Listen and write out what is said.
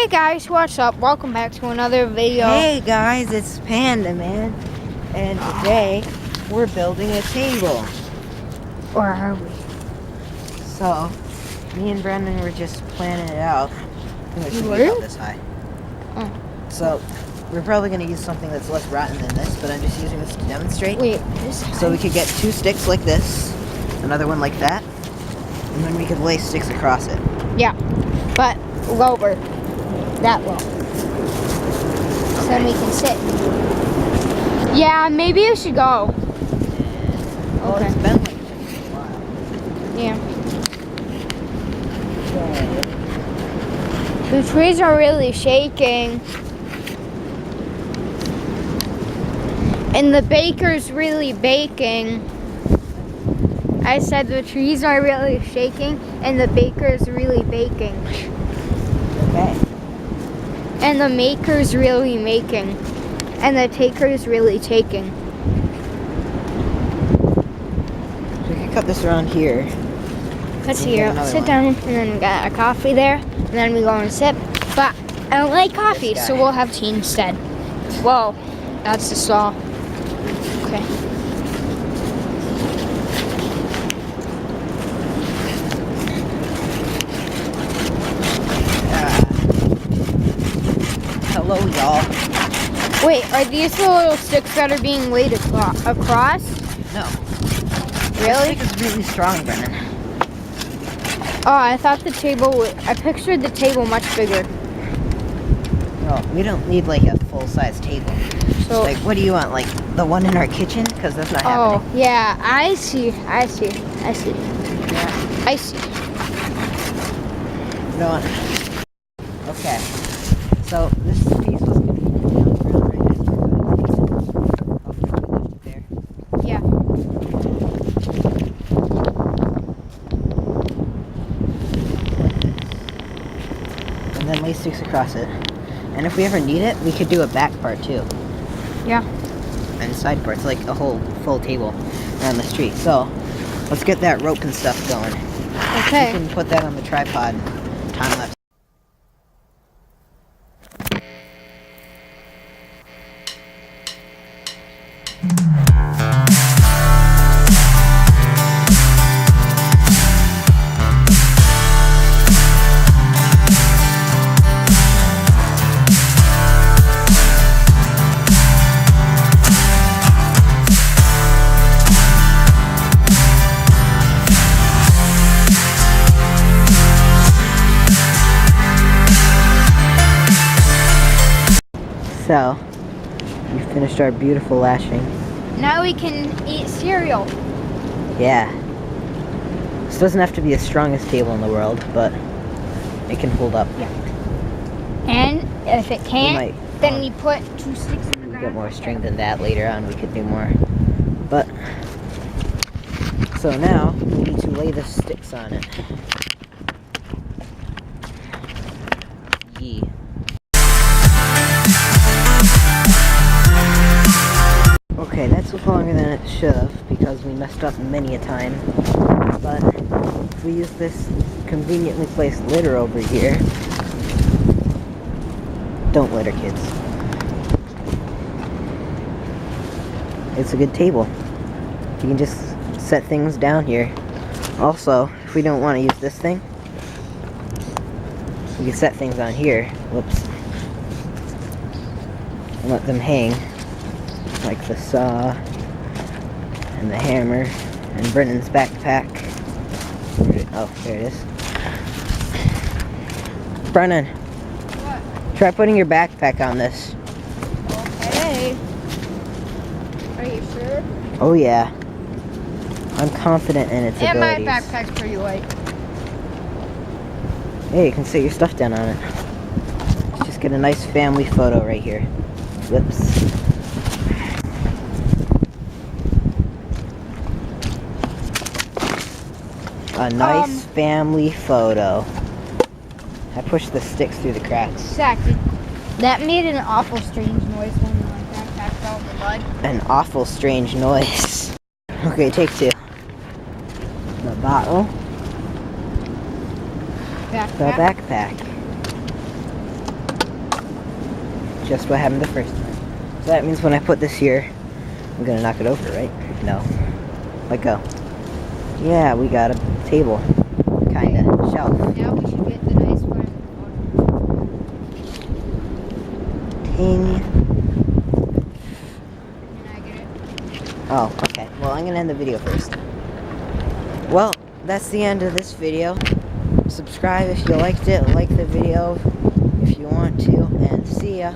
Hey guys, what's up? Welcome back to another video. Hey guys, it's Panda Man, and today we're building a table. Or are we? So, me and Brendan were just planning it out. I think it should be about this high. Oh. So, we're probably going to use something that's less rotten than this, but I'm just using this to demonstrate. Wait, this high? So we could get 2 sticks like this, another one like that, and then we could lay sticks across it. Yeah, but lower. That low. So then we can sit. Yeah, maybe I should go. Oh, Okay. it's been like this for a while. Yeah. The trees are really shaking. And the baker's really baking. I said the trees are really shaking and the baker's really baking. Okay. And the maker's really making. And the taker's really taking. So we can cut this around here. Cut We here, get another sit one. down, and then get a coffee there. And then we go and sip. But I don't like coffee, This so guy. we'll have tea instead. Whoa, that's the saw. Okay. Hello, y'all. Wait, are these the little sticks that are being laid across? No. Really? This stick is really strong, Brennan. Oh, I thought the table, I pictured the table much bigger. No, we don't need like a full-size table. So, Like, what do you want? Like the one in our kitchen? Because that's not oh, happening. yeah, I see. Yeah. I see. You know what? Okay. So this piece was going to be on the ground right next to it. I'll leave it there. Yeah. And then lay sticks across it. And if we ever need it, we could do a back part too. Yeah. And side parts, like a whole full table around this tree. So let's get that rope and stuff going. Okay. You can put that on the tripod. Time lapse. So, we finished our beautiful lashing. Now we can eat cereal. Yeah. This doesn't have to be the strongest table in the world, but it can hold up. Yeah. And if it can't, might, then we put 2 sticks in the We ground. get more string than that later on. We could do more. But, so now, we need to lay the sticks on it. Yee. Okay, that took longer than it should have because we messed up many a time. But if we use this conveniently placed litter over here, don't litter, kids. It's a good table. You can just set things down here. Also, if we don't want to use this thing, we can set things on here. Whoops. And let them hang. Like the saw and the hammer and Brennan's backpack. Oh, there it is. Brennan, What? try putting your backpack on this. Okay. Are you sure? Oh yeah. I'm confident in its And my abilities. backpack's pretty light. Hey, you can set your stuff down on it. Let's just get a nice family photo right here. Whoops. A nice family photo. I pushed the sticks through the cracks. Zach, that made an awful strange noise when my backpack fell in the mud. An awful strange noise. Okay, take 2. The bottle. Backpack. The backpack. just what happened the first time. So that means when I put this here, I'm gonna knock it over, right? No. Let go. Yeah, we got a table. Kinda. Shelf. Now we should get the nice one. Ting. Can I get it? Oh, okay. Well, I'm gonna end the video first. Well, that's the end of this video. Subscribe if you liked it. Like the video if you want to. And see ya.